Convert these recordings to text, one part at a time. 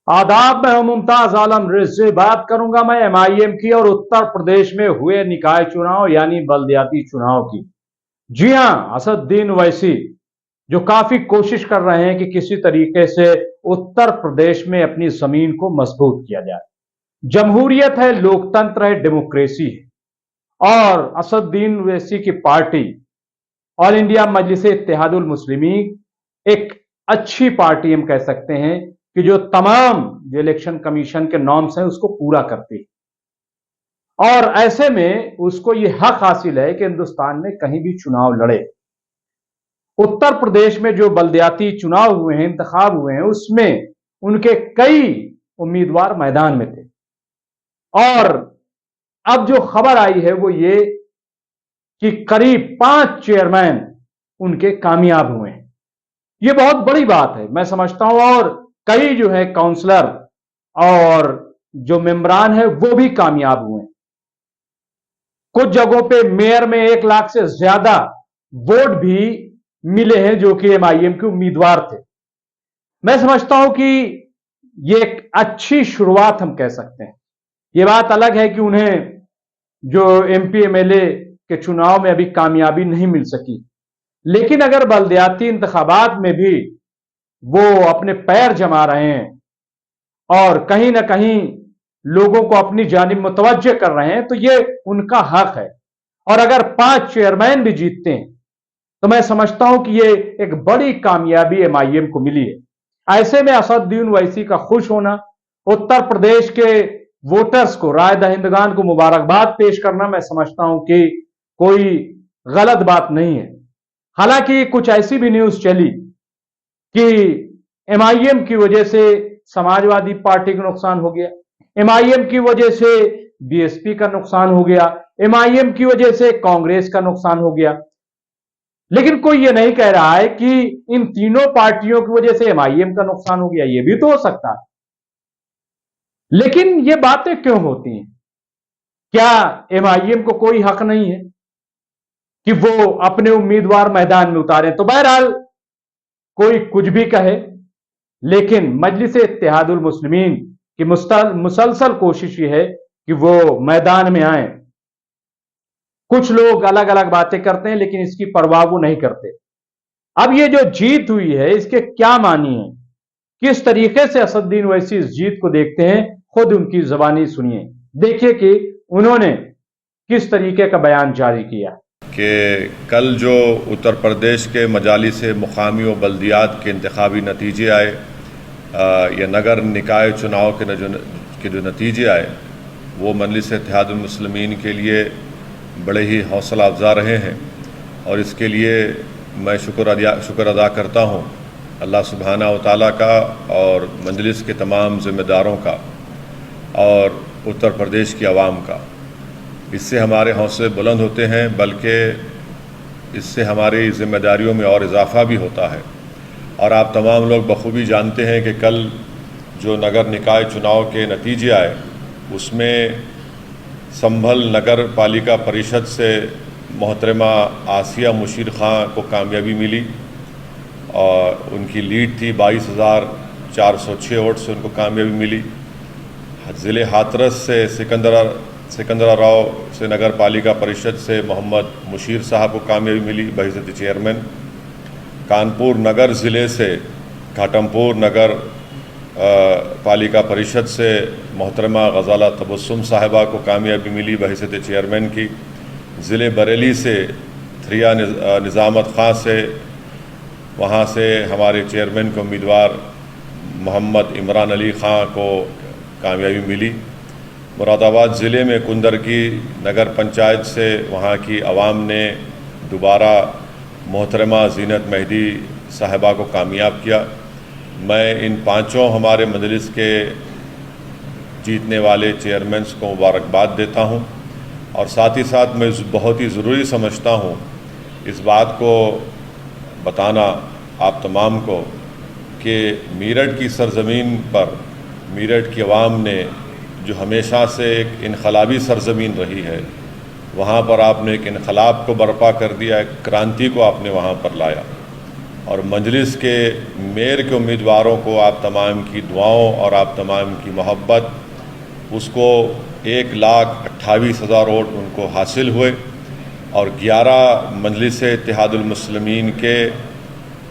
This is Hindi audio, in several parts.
आदाब, मैं हूं मुमताज आलम रिजवी। बात करूंगा मैं एमआईएम की और उत्तर प्रदेश में हुए निकाय चुनाव यानी बल्दियाती चुनाव की। जी हां, असदुद्दीन ओवैसी जो काफी कोशिश कर रहे हैं कि किसी तरीके से उत्तर प्रदेश में अपनी जमीन को मजबूत किया जाए। जमहूरियत है, लोकतंत्र है, डेमोक्रेसी है और असदुद्दीन ओवैसी की पार्टी ऑल इंडिया मजलिस इत्तेहादुल मुस्लिमीन एक अच्छी पार्टी हम कह सकते हैं कि जो तमाम जो इलेक्शन कमीशन के नॉर्म्स हैं उसको पूरा करती है और ऐसे में उसको ये हक हासिल है कि हिंदुस्तान में कहीं भी चुनाव लड़े। उत्तर प्रदेश में जो बल्दियाती चुनाव हुए हैं, इंतखाब हुए हैं, उसमें उनके कई उम्मीदवार मैदान में थे और अब जो खबर आई है वो ये कि करीब 5 चेयरमैन उनके कामयाब हुए हैं। ये बहुत बड़ी बात है मैं समझता हूं और कई जो है काउंसलर और जो मेंबरान है वो भी कामयाब हुए हैं। कुछ जगहों पे मेयर में 1 लाख से ज्यादा वोट भी मिले हैं जो कि एमआईएम के उम्मीदवार थे। मैं समझता हूं कि ये एक अच्छी शुरुआत हम कह सकते हैं। ये बात अलग है कि उन्हें जो एमपी एमएलए के चुनाव में अभी कामयाबी नहीं मिल सकी, लेकिन अगर बल्दियाती इंतखाबात में भी वो अपने पैर जमा रहे हैं और कहीं ना कहीं लोगों को अपनी जानिब मुतवज्जे कर रहे हैं तो ये उनका हक है। और अगर 5 चेयरमैन भी जीतते हैं तो मैं समझता हूं कि ये एक बड़ी कामयाबी एमआईएम को मिली है। ऐसे में असदुद्दीन ओवैसी का खुश होना, उत्तर प्रदेश के वोटर्स को, राय दहिंदगान को मुबारकबाद पेश करना, मैं समझता हूं कि कोई गलत बात नहीं है। हालांकि कुछ ऐसी भी न्यूज चली कि एमआईएम की वजह से समाजवादी पार्टी का नुकसान हो गया, एमआईएम की वजह से बीएसपी का नुकसान हो गया, एमआईएम की वजह से कांग्रेस का नुकसान हो गया। लेकिन कोई ये नहीं कह रहा है कि इन तीनों पार्टियों की वजह से एमआईएम का नुकसान हो गया। ये भी तो हो सकता है, लेकिन ये बातें क्यों होती हैं? क्या एमआईएम को कोई हक नहीं है कि वो अपने उम्मीदवार मैदान में उतारे? तो बहरहाल कोई कुछ भी कहे, लेकिन मजलिस इत्तेहादुल मुस्लिमीन की मुसलसल कोशिश ये है कि वो मैदान में आए। कुछ लोग अलग अलग बातें करते हैं लेकिन इसकी परवाह वो नहीं करते। अब ये जो जीत हुई है इसके क्या मानी है, किस तरीके से असदुद्दीन ओवैसी इस जीत को देखते हैं, खुद उनकी जबानी सुनिए। देखिए कि उन्होंने किस तरीके का बयान जारी किया कि कल जो उत्तर प्रदेश के मजालिस मुकामी व बल्दियात के इंतखाबी नतीजे आए या नगर निकाय चुनाव के जो नतीजे आए वो मजलिस इत्तेहादुल मुस्लिमीन के लिए बड़े ही हौसला अफजा रहे हैं और इसके लिए मैं शुक्र अदा करता हूँ अल्लाह सुब्हाना व तआला का और मजलिस के तमाम ज़िम्मेदारों का और उत्तर प्रदेश की आवाम का। इससे हमारे हौसले बुलंद होते हैं, बल्कि इससे हमारी ज़िम्मेदारियों में और इजाफ़ा भी होता है। और आप तमाम लोग बखूबी जानते हैं कि कल जो नगर निकाय चुनाव के नतीजे आए उसमें संभल नगर पालिका परिषद से मोहतरमा आसिया मुशीर ख़ान को कामयाबी मिली और उनकी लीड थी 22,406 वोट से उनको कामयाबी मिली। ज़िले हाथरस से सिकंदरा राव से नगर पालिका परिषद से मोहम्मद मुशीर साहब को कामयाबी मिली बहिज़त चेयरमैन। कानपुर नगर ज़िले से घाटमपुर नगर पालिका परिषद से मोहतरमा गज़ाला तबस्सुम साहिबा को कामयाबी मिली बहियत चेयरमैन की। ज़िले बरेली से थरिया निज़ामत ख़ां से वहाँ से हमारे चेयरमैन के उम्मीदवार मोहम्मद इमरान अली ख़ां को कामयाबी मिली। मुरादाबाद ज़िले में कुंदरकी नगर पंचायत से वहाँ की आवाम ने दोबारा मोहतरमा ज़ीनत मेहदी साहिबा को कामयाब किया। मैं इन पांचों हमारे मजलिस के जीतने वाले चेयरमैन्स को मुबारकबाद देता हूं और साथ ही साथ मैं बहुत ही ज़रूरी समझता हूं इस बात को बताना आप तमाम को कि मीरठ की सरज़मीन पर मीरठ की आवाम ने जो हमेशा से एक इनकलाबी सरज़मीन रही है, वहाँ पर आपने एक इनकलाब को बर्पा कर दिया, एक क्रांति को आपने वहाँ पर लाया और मजलिस के मेयर के उम्मीदवारों को आप तमाम की दुआओं और आप तमाम की मोहब्बत, उसको 1,28,000 वोट उनको हासिल हुए और 11 मजलिस इत्तेहादुल मुस्लिमीन के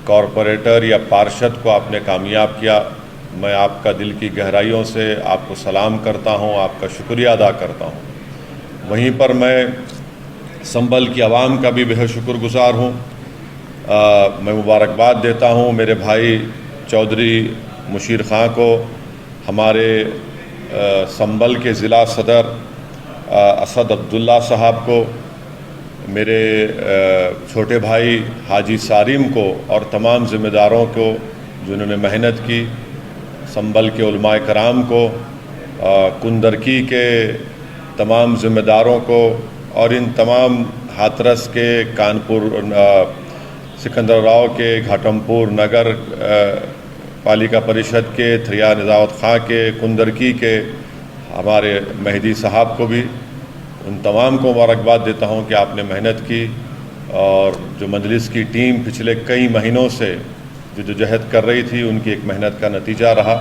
कॉरपोरेटर या पार्षद को आपने कामयाब किया। मैं आपका दिल की गहराइयों से आपको सलाम करता हूँ, आपका शुक्रिया अदा करता हूँ। वहीं पर मैं संभल की आवाम का भी बेहद शुक्रगुजार हूँ। मैं मुबारकबाद देता हूँ मेरे भाई चौधरी मुशीर ख़ां को, हमारे संभल के ज़िला सदर असद अब्दुल्ला साहब को, मेरे छोटे भाई हाजी सारिम को और तमाम ज़िम्मेदारों को जिन्होंने मेहनत की, संभल के उलमाए कराम को, कुंदरकी के तमाम ज़िम्मेदारों को और इन तमाम हाथरस के, कानपुर, सिकंदराव के, घाटमपुर नगर पालिका परिषद के, थरिया निज़ावत खां के, कुंदरकी के हमारे मेहदी साहब को भी, उन तमाम को मुबारकबाद देता हूँ कि आपने मेहनत की और जो मजलिस की टीम पिछले कई महीनों से जद्दोजहद कर रही थी, उनकी एक मेहनत का नतीजा रहा।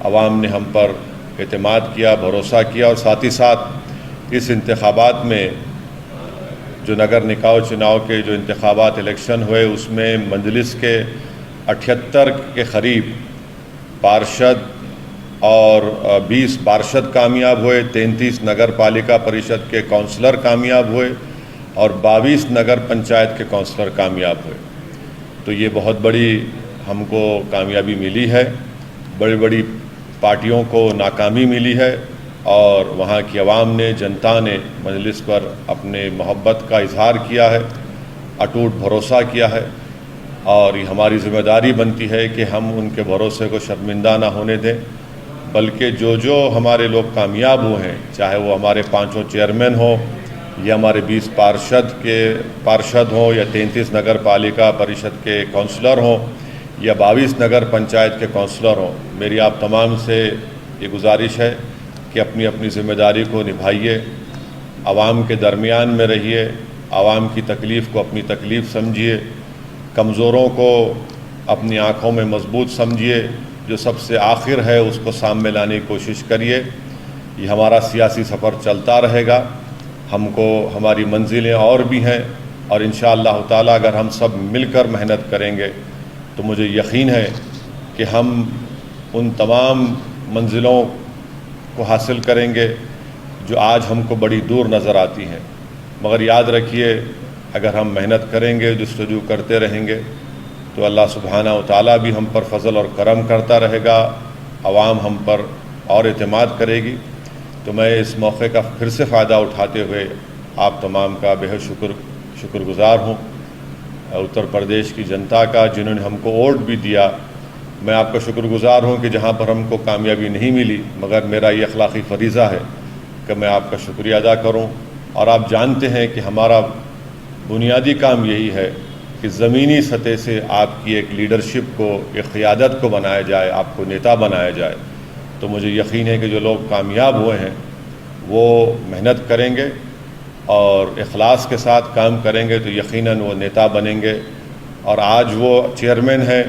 आवाम ने हम पर एतमाद किया, भरोसा किया और साथ ही साथ इस इंतखाबात में जो नगर निकाय चुनाव के जो इंतखाबात इलेक्शन हुए उसमें मजलिस के 78 के करीब पार्षद और 20 पार्षद कामयाब हुए, 33 नगर पालिका परिषद के काउंसलर कामयाब हुए और 22 नगर पंचायत के काउंसलर कामयाब हुए। तो ये बहुत बड़ी हमको कामयाबी मिली है। बड़ी बड़ी पार्टियों को नाकामी मिली है और वहाँ की आवाम ने, जनता ने मजलिस पर अपने मोहब्बत का इजहार किया है, अटूट भरोसा किया है और ये हमारी ज़िम्मेदारी बनती है कि हम उनके भरोसे को शर्मिंदा ना होने दें, बल्कि जो हमारे लोग कामयाब हुए हैं, चाहे वो हमारे 5 चेयरमैन हों या हमारे 20 पार्षद हों या 33 नगर पालिका परिषद के काउंसलर हों या 22 नगर पंचायत के काउंसलर हों, मेरी आप तमाम से ये गुजारिश है कि अपनी अपनी ज़िम्मेदारी को निभाइए, आवाम के दरमियान में रहिए, आवाम की तकलीफ़ को अपनी तकलीफ़ समझिए, कमज़ोरों को अपनी आँखों में मजबूत समझिए, जो सबसे आखिर है उसको सामने लाने की कोशिश करिए। ये हमारा सियासी सफ़र चलता रहेगा, हमको हमारी मंजिलें और भी हैं और इंशाअल्लाह ताला अगर हम सब मिलकर मेहनत करेंगे तो मुझे यकीन है कि हम उन तमाम मंजिलों को हासिल करेंगे जो आज हमको बड़ी दूर नज़र आती हैं। मगर याद रखिए, अगर हम मेहनत करेंगे, जस्तजू करते रहेंगे तो अल्लाह सुब्हानहू व तआला भी हम पर फजल और करम करता रहेगा, आवाम हम पर और एतमाद करेगी। तो मैं इस मौके का फिर से फ़ायदा उठाते हुए आप तमाम का बेहद शुक्रगुज़ार हूँ, उत्तर प्रदेश की जनता का जिन्होंने हमको वोट भी दिया। मैं आपका शुक्रगुज़ार हूँ कि जहाँ पर हमको कामयाबी नहीं मिली, मगर मेरा ये अखलाक़ी फ़रीज़ा है कि मैं आपका शुक्रिया अदा करूँ। और आप जानते हैं कि हमारा बुनियादी काम यही है कि ज़मीनी सतह से आपकी एक लीडरशिप को, एक क़ियादत को बनाया जाए, आपको नेता बनाया जाए। तो मुझे यकीन है कि जो लोग कामयाब हुए हैं वो मेहनत करेंगे और इखलास के साथ काम करेंगे तो यकीनन वो नेता बनेंगे। और आज वो चेयरमैन हैं,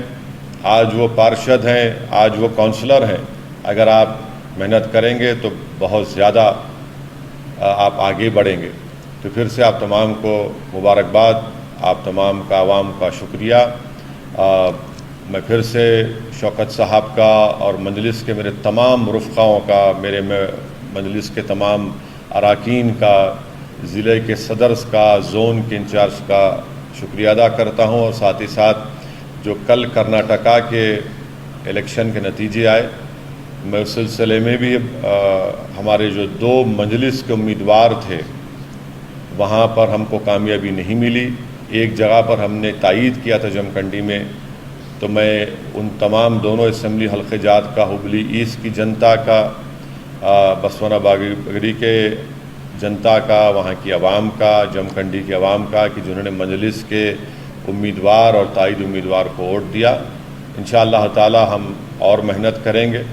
आज वो पार्षद हैं, आज वो काउंसलर हैं, अगर आप मेहनत करेंगे तो बहुत ज़्यादा आप आगे बढ़ेंगे। तो फिर से आप तमाम को मुबारकबाद, आप तमाम का आवाम का शुक्रिया। मैं फिर से शौकत साहब का और मजलिस के मेरे तमाम रुफ़क़ाओं का, मेरे मजलिस के तमाम अरकान का, ज़िले के सदर्स का, ज़ोन के इंचार्ज का शुक्रिया अदा करता हूँ। और साथ ही साथ जो कल कर्नाटका के इलेक्शन के नतीजे आए, मैं उस सिलसिले में भी हमारे जो 2 मजलिस के उम्मीदवार थे वहाँ पर हमको कामयाबी नहीं मिली। एक जगह पर हमने तायीद किया था जमखंडी में, तो मैं उन तमाम दोनों असम्बली हल्के जात का, हुबली ईस्ट की जनता का, बसवाना बागरी के जनता का, वहाँ की आवाम का, जमखंडी की आवाम का, कि जिन्होंने मजलिस के उम्मीदवार और तायीद उम्मीदवार को वोट दिया। इंशाअल्लाह ताला हम और मेहनत करेंगे,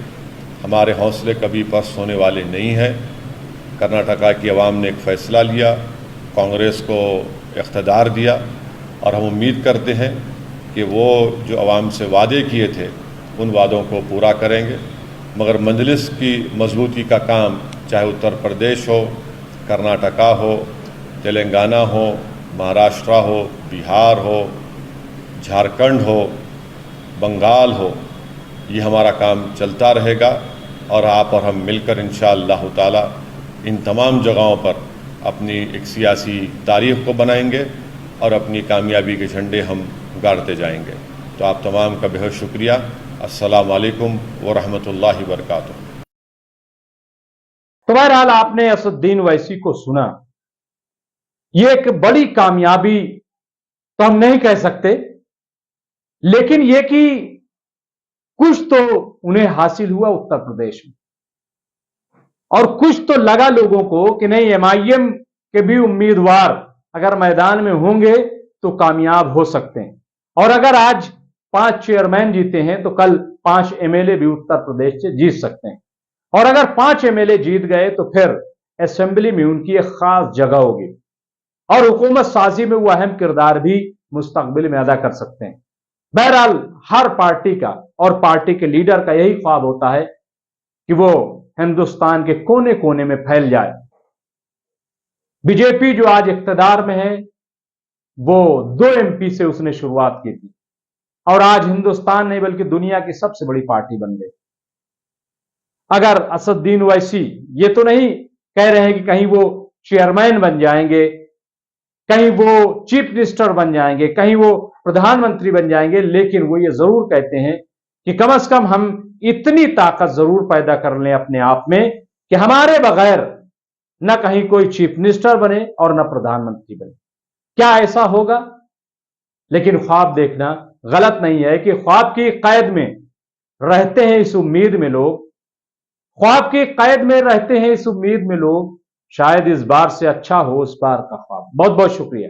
हमारे हौसले कभी पस्त होने वाले नहीं हैं। कर्नाटका की आवाम ने एक फ़ैसला लिया, कांग्रेस को इक़्तिदार दिया और हम उम्मीद करते हैं कि वो जो आवाम से वादे किए थे उन वादों को पूरा करेंगे। मगर मजलिस की मजबूती का काम चाहे उत्तर प्रदेश हो, कर्नाटका हो, तेलंगाना हो, महाराष्ट्र हो, बिहार हो, झारखंड हो, बंगाल हो, ये हमारा काम चलता रहेगा और आप और हम मिलकर इंशाअल्लाह ताला इन तमाम जगहों पर अपनी एक सियासी तारीख़ को बनाएंगे और अपनी कामयाबी के झंडे हम गाड़ते जाएंगे। तो आप तमाम का बेहद शुक्रिया। अस्सलाम वालेकुम व रहमतुल्लाहि व बरकातुहू। तो बहरहाल आपने असदुद्दीन ओवैसी को सुना। ये एक बड़ी कामयाबी तो हम नहीं कह सकते, लेकिन यह कि कुछ तो उन्हें हासिल हुआ उत्तर प्रदेश में, और कुछ तो लगा लोगों को कि नहीं, एमआईएम के भी उम्मीदवार अगर मैदान में होंगे तो कामयाब हो सकते हैं। और अगर आज 5 चेयरमैन जीते हैं तो कल 5 एमएलए भी उत्तर प्रदेश से जीत सकते हैं। और अगर 5 एमएलए जीत गए तो फिर असेंबली में उनकी एक खास जगह होगी और हुकूमत साजी में वो अहम किरदार भी मुस्तकबिल में अदा कर सकते हैं। बहरहाल हर पार्टी का और पार्टी के लीडर का यही ख्वाब होता है कि वो हिंदुस्तान के कोने कोने में फैल जाए। बीजेपी जो आज इख्तिदार में है, वो 2 एमपी से उसने शुरुआत की थी और आज हिंदुस्तान नहीं बल्कि दुनिया की सबसे बड़ी पार्टी बन गई। अगर असदुद्दीन ओवैसी ये तो नहीं कह रहे हैं कि कहीं वो चेयरमैन बन जाएंगे, कहीं वो चीफ मिनिस्टर बन जाएंगे, कहीं वो प्रधानमंत्री बन जाएंगे, लेकिन वो ये जरूर कहते हैं कि कम से कम हम इतनी ताकत जरूर पैदा कर लें अपने आप में कि हमारे बगैर न कहीं कोई चीफ मिनिस्टर बने और न प्रधानमंत्री बने। क्या ऐसा होगा? लेकिन ख्वाब देखना गलत नहीं है कि ख्वाब की कैद में रहते हैं इस उम्मीद में लोग, ख्वाब की कैद में रहते हैं इस उम्मीद में लोग, शायद इस बार से अच्छा हो उस बार का ख्वाब। बहुत बहुत शुक्रिया।